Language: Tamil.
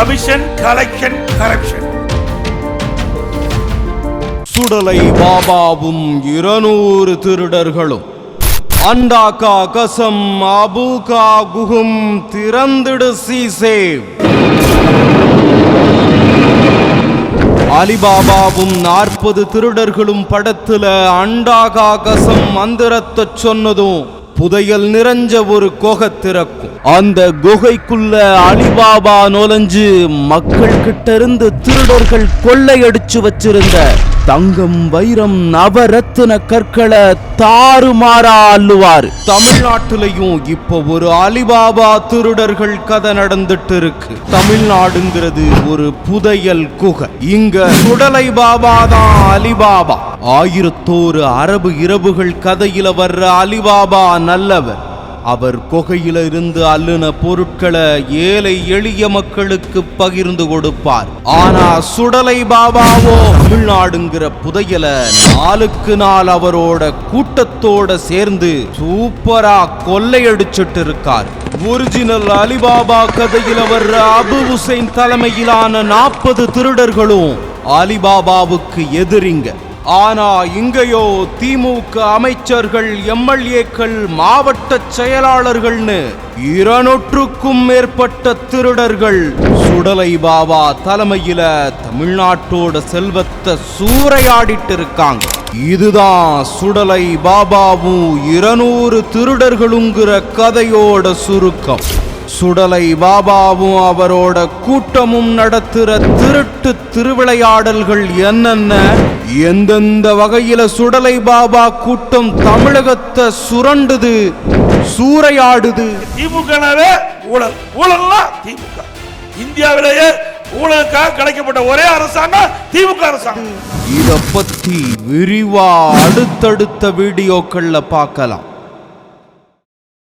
Commission, collection, corruption. சுடலை பாபாவும் 200 திருடர்களும் அண்டாக்கா கசம் அபூகா குகும் திறந்திடு சீசேவ். அலிபாபாவும் 40 திருடர்களும் படத்துல அண்டாகா கசம் மந்திரத்தை சொன்னதும் புதையல் நிறைஞ்ச ஒரு குகை திறக்கும். அந்த குகைக்குள்ள அலிபாபா நுழைஞ்சு மக்கள் கிட்ட இருந்து திருடர்கள் கொள்ளையடிச்சு வச்சிருந்த தங்கம், வைரம், நவரத்தின கற்களை தாறுமாறா அள்ளுவார். தமிழ்நாட்டிலையும் இப்போ ஒரு அலிபாபா திருடர்கள் கதை நடந்துட்டு இருக்கு. தமிழ்நாடுங்கிறது ஒரு புதையல் குகை. இங்க சுடலை பாபா தான் அலிபாபா. 1001 அரபு இரவுகள் கதையில வர்ற அலிபாபா நல்லவர். அவர் குகையில இருந்து அள்ளுன பொருட்களை ஏழை எளிய மக்களுக்கு பகிர்ந்து கொடுப்பார். ஆனா சுடலை பாபாவோ தமிழ்நாடுங்கிற புதையல நாளுக்கு நாள் அவரோட கூட்டத்தோட சேர்ந்து சூப்பரா கொள்ளையடிச்சிட்டு இருக்கார். ஒரிஜினல் அலிபாபா கதையில வர்ற அபு ஹுசைன் தலைமையிலான 40 திருடர்களும் அலிபாபாவுக்கு எதிரிங்க. ஆனா இங்கேயோ திமுக அமைச்சர்கள், எம்எல்ஏக்கள், மாவட்ட செயலாளர்கள்னு 200க்கும் மேற்பட்ட திருடர்கள் சுடலை பாபா தலைமையில தமிழ்நாட்டோட செல்வத்தை சூறையாடிட்டு இருக்காங்க. இதுதான் சுடலை பாபாவும் 200 திருடர்களுங்கிற கதையோட சுருக்கம். சுடலை பாபாவும் அவரோட கூட்டமும் நடத்துற திருட்டு திருவிளையாடல்கள் என்னென்ன, எந்தெந்த வகையில சுடலை பாபா கூட்டம் தமிழகத்தை சுரண்டுது, சூறையாடுது. திமுகவே ஊழல், ஊழல்னா திமுக. இந்தியாவிலேயே ஊழலுக்காக கிடைக்கப்பட்ட ஒரே அரசாங்கம் திமுக அரசாங்கம். இத பத்தி விரிவா அடுத்தடுத்த வீடியோக்கள்ல பார்க்கலாம்.